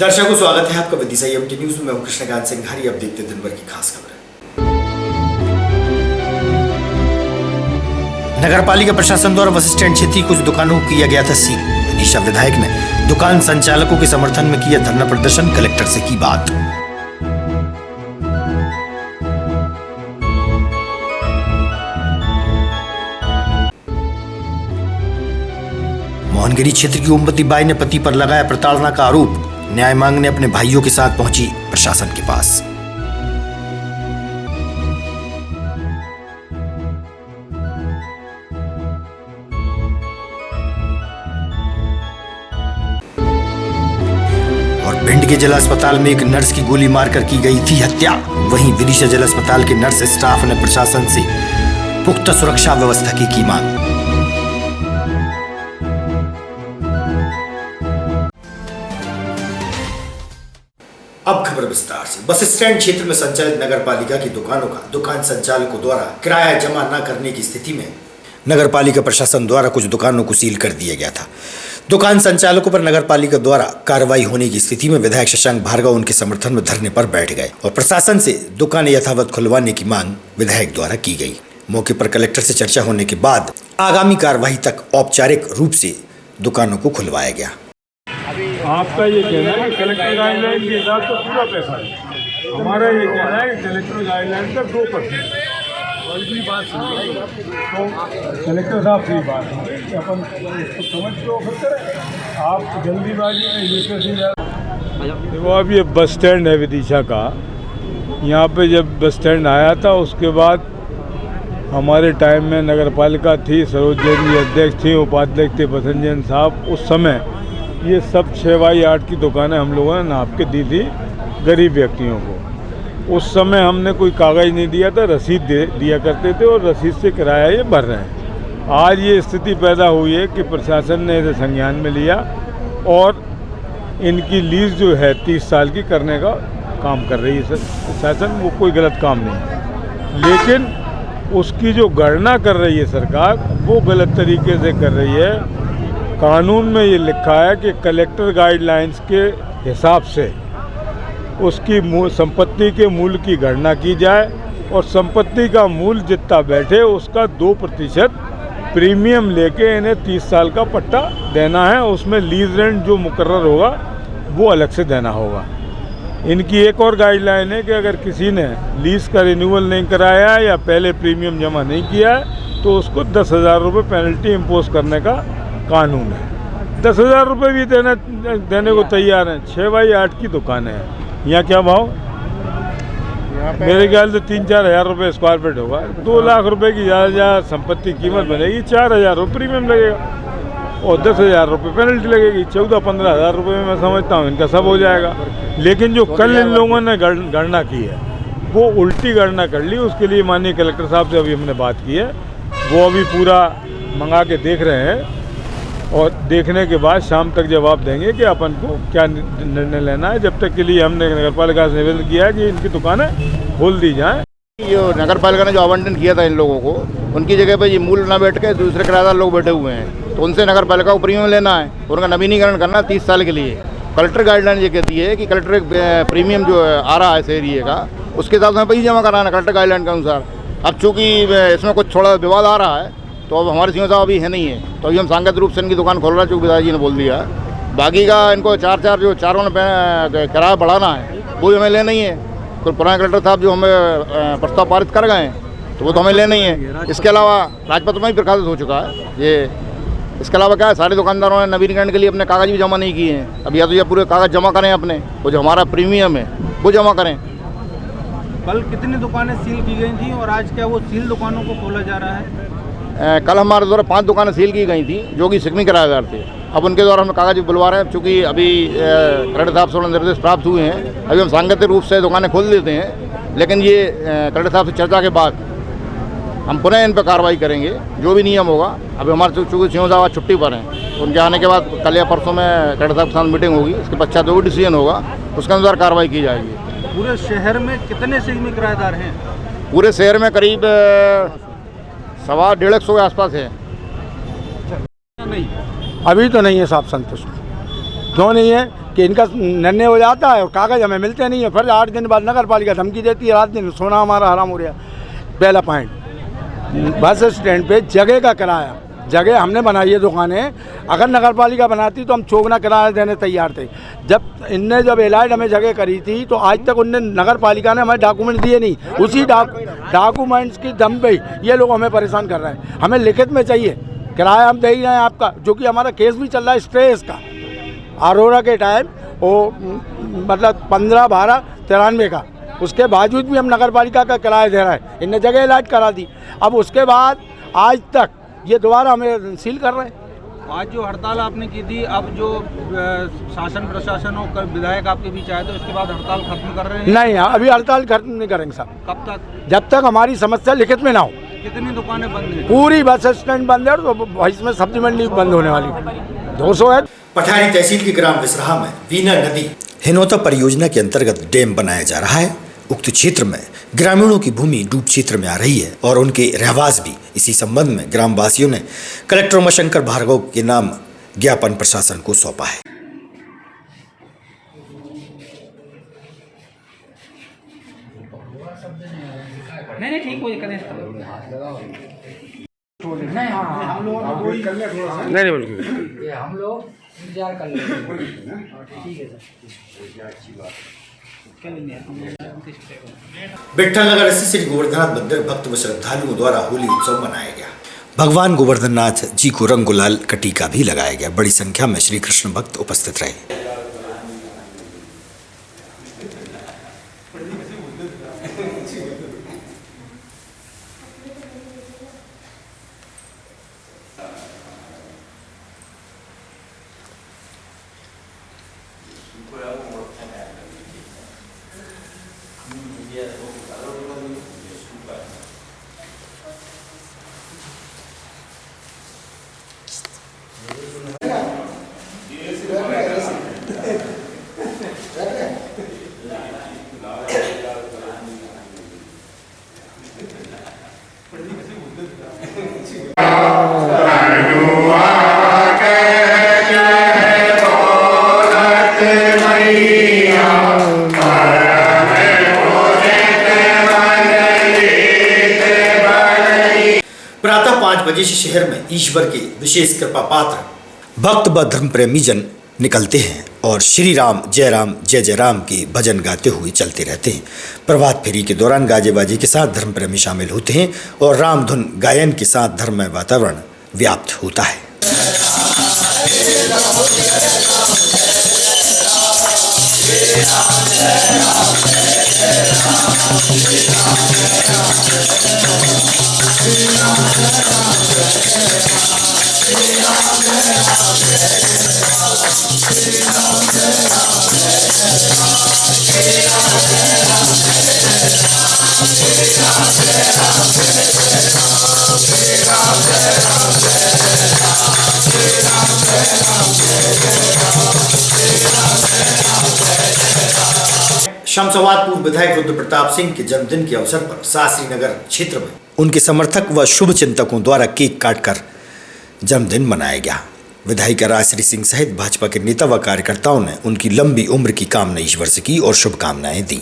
दर्शकों स्वागत है आपका विदिशा एमटी न्यूज में। मैं हूं कृष्णकांत सिंघारी। अब देखते दिन भर की खास खबरें। नगर पालिका प्रशासन द्वारा बस स्टैंड क्षेत्र की कुछ दुकानों को किया गया था सील। विदिशा विधायक ने दुकान संचालकों के समर्थन में किया धरना प्रदर्शन, कलेक्टर से की बात। मोहनगिरी क्षेत्र की ओमवती बाई ने पति पर लगाया प्रताड़ना का आरोप। न्याय मांगने अपने भाइयों के साथ पहुंची प्रशासन के पास। और भिंड के जिला अस्पताल में एक नर्स की गोली मारकर की गई थी हत्या। वहीं विदिशा जिला अस्पताल के नर्स स्टाफ ने प्रशासन से पुख्ता सुरक्षा व्यवस्था की मांग। अब खबर विस्तार से। बस स्टैंड क्षेत्र में संचालित नगर पालिका की दुकानों का दुकान संचालकों द्वारा किराया जमा न करने की स्थिति में नगर पालिका प्रशासन द्वारा कुछ दुकानों को सील कर दिया गया था। दुकान संचालकों पर नगर पालिका द्वारा कार्रवाई होने की स्थिति में विधायक शशांक भार्गव उनके समर्थन में धरने पर बैठ गए और प्रशासन से दुकान यथावत खुलवाने की मांग विधायक द्वारा की गई। मौके पर कलेक्टर से चर्चा होने के बाद आगामी कार्रवाई तक औपचारिक रूप से दुकानों को खुलवाया गया। आपका ये कहना है कि कलेक्टर गाइडलाइन के हिसाब से पूरा पैसा है, हमारा ये कहना है कि कलेक्टर गाइडलाइन का 2%। और भी बात सुनिए तो कलेक्टर साहब से बात है कि अपन इसको समझ के ऑफर करें। आप जल्दीबाजी में ये कैसे देखो, अब ये बस स्टैंड है विदिशा का। यहाँ पे जब बस स्टैंड आया था उसके बाद हमारे टाइम में नगर पालिका थी, सरोज जैन जी अध्यक्ष थी, उपाध्यक्ष थे बसंत जैन साहब। उस समय ये सब 6x8 की दुकानें हम लोगों ने नाप के दी थी गरीब व्यक्तियों को। उस समय हमने कोई कागज़ नहीं दिया था, रसीद दिया करते थे और रसीद से किराया ये भर रहे हैं। आज ये स्थिति पैदा हुई है कि प्रशासन ने इसे संज्ञान में लिया और इनकी लीज जो है 30 साल की करने का काम कर रही है प्रशासन। वो कोई गलत काम नहीं है, लेकिन उसकी जो गणना कर रही है सरकार वो गलत तरीके से कर रही है। कानून में ये लिखा है कि कलेक्टर गाइडलाइंस के हिसाब से उसकी संपत्ति के मूल्य की गणना की जाए और संपत्ति का मूल्य जितना बैठे उसका 2% प्रीमियम लेके इन्हें 30 साल का पट्टा देना है। उसमें लीज रेंट जो मुकर्रर होगा वो अलग से देना होगा। इनकी एक और गाइडलाइन है कि अगर किसी ने लीज का रिन्यूअल नहीं कराया या पहले प्रीमियम जमा नहीं किया है तो उसको 10,000 रुपये पेनल्टी इम्पोज करने का कानून है। 10,000 रुपये भी देने को तैयार हैं। 6x8 की दुकानें हैं। यहाँ क्या भाव? मेरे ख्याल से 3-4 हज़ार रुपये स्क्वायर फीट होगा। 2 लाख रुपए की ज़्यादा संपत्ति कीमत बनेगी, 4,000 रुपये प्रीमियम लगेगा और 10,000 रुपये पेनल्टी लगेगी। 14-15 हज़ार रुपये में मैं समझता हूँ इनका सब हो जाएगा। लेकिन जो कल इन लोगों ने गणना की है वो उल्टी गणना कर ली। उसके लिए माननीय कलेक्टर साहब से अभी हमने बात की है, वो अभी पूरा मंगा के देख रहे हैं और देखने के बाद शाम तक जवाब देंगे कि अपन को क्या निर्णय लेना है। जब तक के लिए हमने नगर पालिका से निवेदन किया है कि इनकी दुकानें खोल दी जाएं। ये नगर पालिका ने जो आवंटन किया था इन लोगों को, उनकी जगह पे ये मूल ना बैठ के दूसरे किराएदार लोग बैठे हुए हैं, तो उनसे नगर पालिका को प्रीमियम लेना है, उनका नवीनीकरण करना 30 साल के लिए। कलेक्टर गाइडलाइन ये कहती है कि कलेक्टर प्रीमियम जो आ रहा है एरिए का उसके हिसाब से पैसे जमा कराना कलेक्टर गाइडलाइन के अनुसार। अब चूँकि इसमें कुछ थोड़ा विवाद आ रहा है तो अब हमारे सीओ साहब अभी है नहीं है, तो अभी हम सांगत रूप से इनकी दुकान खोल रहे हैं चूँकि पिताजी ने बोल दिया। बाकी का इनको जो चारों ने किराया बढ़ाना है वो हमें लेना ही है। तो पुराने कलेक्टर साहब जो हमें प्रस्ताव पारित कर गए हैं तो वो तो हमें लेना ही है। इसके अलावा राजपत्र में भी प्रकाशित हो चुका है ये। इसके अलावा क्या है, सारे दुकानदारों ने नवीनीकरण के लिए अपने कागज़ भी जमा नहीं किए हैं। अब या तो ये पूरे कागज़ जमा करें अपने, वो जो हमारा प्रीमियम है वो जमा करें। कल कितनी दुकानें सील की गई थी और आज क्या वो सील दुकानों को खोला जा रहा है? कल हमारे द्वारा 5 दुकानें सील की गई थी जो कि सिकमी किराएदार थे। अब उनके द्वारा हम कागज बुलवा रहे हैं, चूँकि अभी कलेक्टर साहब से निर्देश प्राप्त हुए हैं। अभी हम सांगत रूप से दुकानें खोल देते हैं, लेकिन ये कलेक्टर साहब से चर्चा के बाद हम पुनः इन पर कार्रवाई करेंगे जो भी नियम होगा। अभी हमारे चूँकि सीओ साहब आज छुट्टी पर हैं, उनके आने के बाद कल या परसों में कलेक्टर साहब के साथ मीटिंग होगी। उसके पश्चात जो भी डिसीजन होगा उसके अनुसार कार्रवाई की जाएगी। पूरे शहर में कितने सिकमी किराएदार हैं? पूरे शहर में करीब 125 के आसपास है। नहीं, अभी तो नहीं है साहब संतुष्ट। क्यों नहीं है कि कि इनका निर्णय हो जाता है और कागज़ हमें मिलते नहीं है। फिर 8 दिन बाद नगर पालिका धमकी देती है, रात दिन सोना हमारा हराम हो रहा। पहला पॉइंट, बस स्टैंड पे जगह का किराया, जगह हमने बनाई है दुकानें, अगर नगर पालिका बनाती तो हम चौगुना किराया देने तैयार थे। जब एलाइड हमें जगह करी थी तो आज तक उनने नगर पालिका ने हमें डॉक्यूमेंट दिए नहीं। उसी डॉक्यूमेंट्स की दम पे ये लोग हमें परेशान कर रहे हैं। हमें लिखित में चाहिए, किराया हम दे ही रहे हैं आपका, जो कि हमारा केस भी चल रहा है स्ट्रेस का अरोड़ा के टाइम, वो मतलब 15/12/93 का, उसके बावजूद भी हम नगर पालिका का किराया दे रहे हैं। इनने जगह एलाइड करा दी, अब उसके बाद आज तक ये दोबारा हमें सील कर रहे हैं। आज जो हड़ताल आपने की थी, अब जो शासन प्रशासन और विधायक आपके बीच आए थे, उसके बाद हड़ताल खत्म कर रहे हैं? नहीं, अभी हड़ताल खत्म नहीं करेंगे साहब। कब तक? जब तक हमारी समस्या लिखित में ना हो। कितनी दुकानें बंद हैं? पूरी बस स्टैंड बंद है, तो इसमें सब्जी मंडी बंद होने वाली 200 है। पठारी तहसील के ग्राम विसराहा में वीना नदी हिनौता परियोजना के अंतर्गत डैम बनाया जा रहा है। उक्त क्षेत्र में ग्रामीणों की भूमि डूब क्षेत्र में आ रही है और उनके रहवास भी। इसी संबंध में ग्रामवासियों ने कलेक्टर उमाशंकर भार्गव के नाम ज्ञापन प्रशासन को सौंपा है। नहीं ठीक, कोई करें नहीं बिल्कुल, हम लोग इंतजार कर लेंगे। ठीक है सर। विठल नगर स्थित श्री गोवर्धननाथ मंदिर भक्त व श्रद्धालुओं द्वारा होली उत्सव मनाया गया। भगवान गोवर्धननाथ जी को रंग गुलाल कटीका भी लगाया गया। बड़ी संख्या में श्री कृष्ण भक्त उपस्थित रहे। प्रातः 5 बजे से शहर में ईश्वर के विशेष कृपा पात्र भक्त व धर्म प्रेमी जन निकलते हैं और श्री राम जय जय राम के भजन गाते हुए चलते रहते हैं। प्रभात फेरी के दौरान गाजे बाजे के साथ धर्म प्रेमी शामिल होते हैं और राम धुन गायन के साथ धर्ममय वातावरण व्याप्त होता है। शमशाबाद पूर्व विधायक रुद्र प्रताप सिंह के जन्मदिन के अवसर पर शास्त्री नगर क्षेत्र में उनके समर्थक व शुभ चिंतकों द्वारा केक काटकर जन्मदिन मनाया गया। विधायिका राजश्री सिंह सहित भाजपा के नेता व कार्यकर्ताओं ने उनकी लंबी उम्र की कामना ईश्वर से की और शुभकामनाएं दी।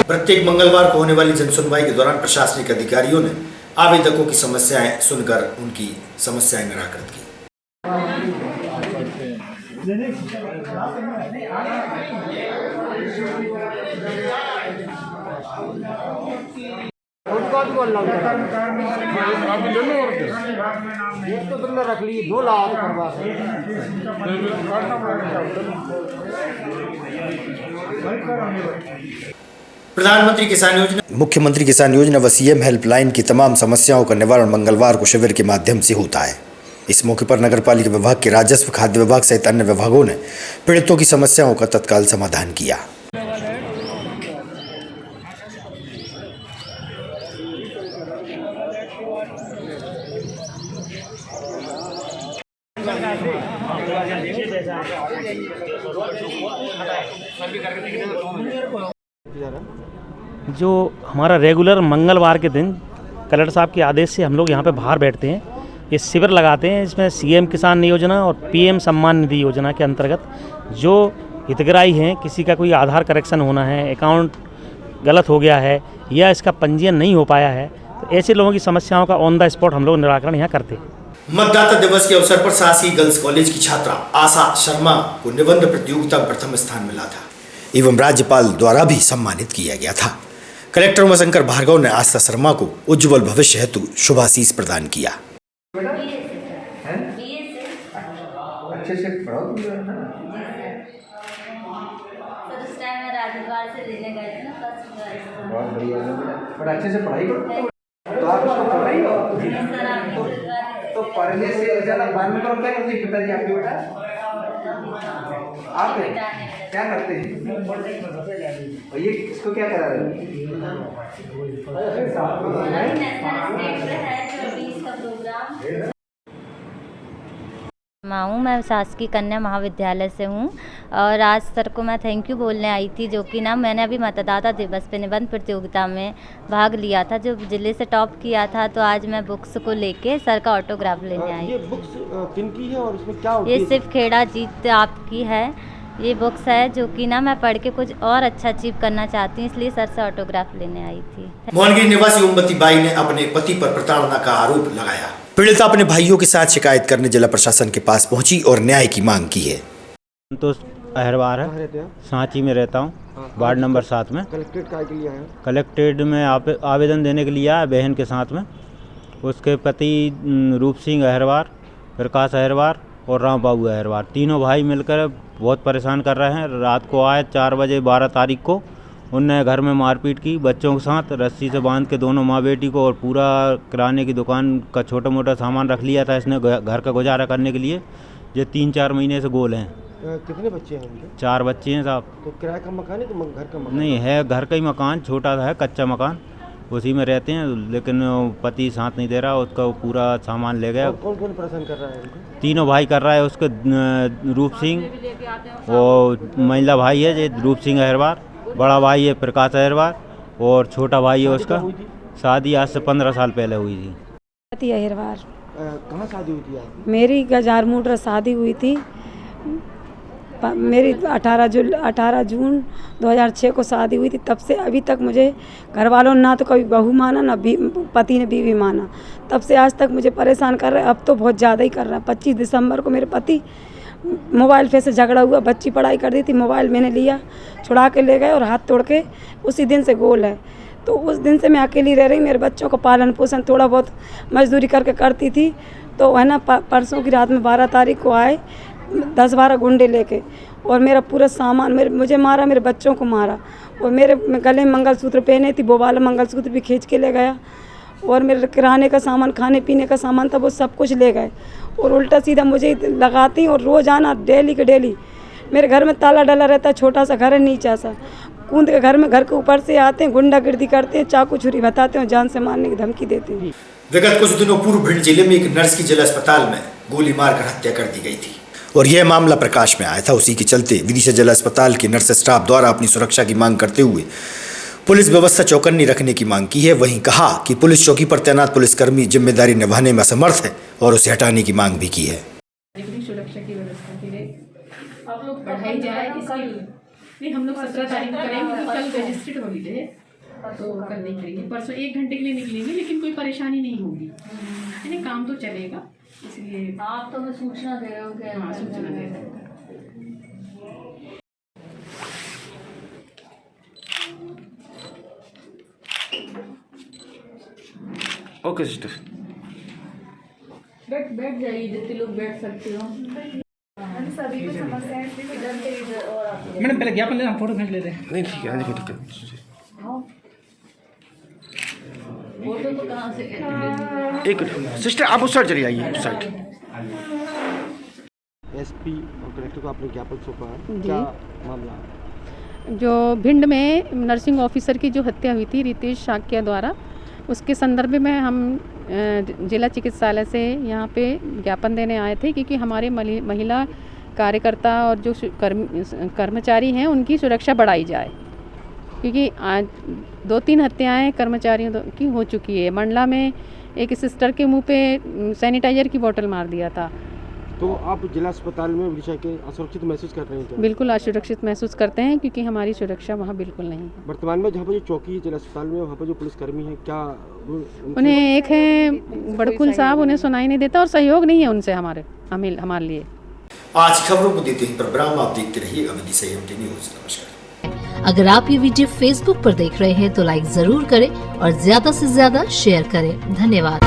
प्रत्येक मंगलवार को होने वाली जनसुनवाई के दौरान प्रशासनिक अधिकारियों ने आवेदकों की समस्याएं सुनकर उनकी समस्याएं निराकृत की। एक तो तुमने रख ली 2 लाख करवा प्रधानमंत्री किसान योजना, मुख्यमंत्री किसान योजना व सीएम हेल्पलाइन की तमाम समस्याओं का निवारण मंगलवार को शिविर के माध्यम से होता है। इस मौके पर नगरपालिका विभाग के राजस्व, खाद्य विभाग सहित अन्य विभागों ने पीड़ितों की समस्याओं का तत्काल समाधान किया। जो हमारा रेगुलर मंगलवार के दिन कलेक्टर साहब के आदेश से हम लोग यहाँ पे बाहर बैठते हैं, ये शिविर लगाते हैं। इसमें सीएम किसान योजना और पीएम सम्मान निधि योजना के अंतर्गत जो हितग्राही हैं, किसी का कोई आधार करेक्शन होना है, अकाउंट गलत हो गया है या इसका पंजीयन नहीं हो पाया है, तो ऐसे लोगों की समस्याओं का ऑन द स्पॉट हम लोग निराकरण यहाँ करते हैं। मतदाता दिवस के अवसर पर शासकीय गर्ल्स कॉलेज की छात्रा आशा शर्मा को निबंध प्रतियोगिता में प्रथम स्थान मिला था एवं राज्यपाल द्वारा भी सम्मानित किया गया था। कलेक्टर उमाशंकर भार्गव ने आशा शर्मा को उज्जवल भविष्य हेतु शुभाशीष प्रदान किया। अच्छे से पढ़ो बहुत बढ़िया पर अच्छे से पढ़ाई करो तो आप उसको पढ़ रही हो तो पढ़ने से ज़्यादा बाद में करो। क्या करते हैं पिताजी आपके बेटा? आप क्या करते हैं? ये इसको क्या करा रहे मैं शासकीय कन्या महाविद्यालय से हूँ और आज सर को मैं थैंक यू बोलने आई थी, जो कि ना मैंने अभी मतदाता दिवस पे निबंध प्रतियोगिता में भाग लिया था, जो जिले से टॉप किया था। तो आज मैं बुक्स को लेके सर का ऑटोग्राफ लेने आई। ये बुक्स किन की है और इसमें क्या होती है? ये सिर्फ खेड़ा जीत आपकी है। ये बुक्स है जो कि ना मैं पढ़ के कुछ और अच्छा अचीव करना चाहती हूँ, इसलिए सर से ऑटोग्राफ लेने आई थी। मोहनगिरी निवासी ओमवती बाई ने अपने पति पर प्रताड़ना का आरोप लगाया। पीड़िता अपने भाइयों के साथ शिकायत करने जिला प्रशासन के पास पहुंची और न्याय की मांग की है। तो अहरवार है, सांची में रहता हूँ, वार्ड नंबर 7 में। कलेक्ट्रेट का के लिए आया? कलेक्ट्रेट में आवेदन देने के लिए आया बहन के साथ में। उसके पति रूप सिंह अहरवार, प्रकाश अहरवार और राम बाबू अहरवार, तीनों भाई मिलकर बहुत परेशान कर रहे हैं। रात को आए 4 बजे 12 तारीख को, उनने घर में मारपीट की बच्चों के साथ, रस्सी से बांध के दोनों माँ बेटी को, और पूरा किराने की दुकान का छोटा मोटा सामान रख लिया था इसने घर का गुजारा करने के लिए। ये 3-4 महीने से गोल हैं। कितने बच्चे हैं उनके? 4 बच्चे हैं साहब। तो किराए का मकान है कि घर का मकान? नहीं है, घर का ही मकान, छोटा सा है, कच्चा मकान, उसी में रहते हैं। लेकिन पति साथ नहीं दे रहा, उसका पूरा सामान ले गया। कौन कौन परेशान कर रहा है उनको? तीनों भाई कर रहा है। उसके रूप सिंह और महिला भाई है ये रूप सिंह अहरवार, बड़ा भाई है प्रकाश अहरवार और छोटा भाई है उसका। शादी आज से 15 साल पहले हुई थी। अहरवार। कहाँ शादी हुई थी आप? मेरी गजारमूड शादी हुई थी। मेरी 18 जून 2006 को शादी हुई थी। तब से अभी तक मुझे घर वालों ने ना तो कभी बहू माना, ना पति ने बीवी माना। तब से आज तक मुझे परेशान कर रहे हैं। अब तो बहुत ज़्यादा ही कर रहा है। 25 दिसंबर को मेरे पति मोबाइल पे से झगड़ा हुआ, बच्ची पढ़ाई कर दी थी, मोबाइल मैंने लिया, छुड़ा के ले गए और हाथ तोड़ के उसी दिन से गोल है। तो उस दिन से मैं अकेली रह रही। मेरे बच्चों का पालन पोषण थोड़ा बहुत मजदूरी करके करती थी। तो है ना, परसों की रात में 12 तारीख को आए 10-12 गुंडे लेके और मेरा पूरा सामान मुझे मारा, मेरे बच्चों को मारा और मेरे गले में मंगलसूत्र पहने थी, वो वाला मंगलसूत्र भी खींच के ले गया और मेरे किराने का सामान, खाने पीने का सामान था, वो सब कुछ ले गए और उल्टा सीधा मुझे लगाती और रोज़ाना डेली के डेली मेरे घर में ताला डाला रहता है। छोटा सा घर है, नीचा सा, कूद के घर के ऊपर से आते हैं, गुंडागिर्दी करते हैं, चाकू छुरी बताते हैं, जान से मारने की धमकी देते हैं। विगत कुछ दिनों पूर्व भिंड जिले में एक नर्स की जिला अस्पताल में गोली मारकर हत्या कर दी गई थी और यह मामला प्रकाश में आया था। उसी के चलते विदिशा जिला अस्पताल के नर्स स्टाफ द्वारा अपनी सुरक्षा की मांग करते हुए पुलिस व्यवस्था चौकन्नी रखने की मांग की है। वहीं कहा कि पुलिस चौकी पर तैनात पुलिसकर्मी जिम्मेदारी निभाने में असमर्थ है और उसे हटाने की मांग भी की है। सुरक्षा की व्यवस्था के लिए अब बढ़ाई जाए, इसकी नहीं हम लोग 17 तारीख को करेंगे, कल रजिस्ट्रेड हॉलीडे है तो कल निकलेंगे, परसों 1 घंटे के लिए निकलेंगे, लेकिन कोई परेशानी नहीं होगी, यानी काम तो चलेगा, इसलिए आप तो हमें सूचना दे रहे हो कि हाँ सूचना दे रहे हैं। Okay sister. बैठ जाइए, जितने लोग बैठ सकते हो। सभी को समस्या है, इधर से इधर और आते मैडम पहले ज्ञापन लेना, फोटो खींच लेते हैं। नहीं ठीक है, देखो ठीक है। फोटो तो कहाँ से एक मिनट सिस्टर, आप उस साइड चली आइए, उस साइड। एसपी और कलेक्टर को आपने ज्ञापन सौंपा है, क्या मामला? जो भिंड में नर्सिंग ऑफिसर की जो हत्या हुई थी रितेश शाक्या द्वारा, उसके संदर्भ में हम जिला चिकित्सालय से यहाँ पे ज्ञापन देने आए थे, क्योंकि हमारे महिला कार्यकर्ता और जो कर्मचारी हैं उनकी सुरक्षा बढ़ाई जाए, क्योंकि आज 2-3 हत्याएं कर्मचारियों की हो चुकी है। मंडला में एक सिस्टर के मुंह पे सैनिटाइजर की बोतल मार दिया था। तो आप जिला अस्पताल में विदिशा के असुरक्षित महसूस कर रहे हैं क्या? बिल्कुल असुरक्षित महसूस करते हैं, क्योंकि हमारी सुरक्षा वहाँ बिल्कुल नहीं है। वर्तमान में जहाँ पर जो चौकी है जिला अस्पताल में, वहाँ पर जो पुलिसकर्मी है, क्या उन्हें एक है बड़कुल साहब, उन्हें सुनाई नहीं देता और सहयोग नहीं है उनसे हमारे लिए। आज खबरों को देते हैं प्रोग्राम, आप देखते रहिए अवधि संयम न्यूज। नमस्कार। अगर आप ये वीडियो फेसबुक पर देख रहे हैं तो लाइक जरूर करें और ज्यादा से ज्यादा शेयर करें। धन्यवाद।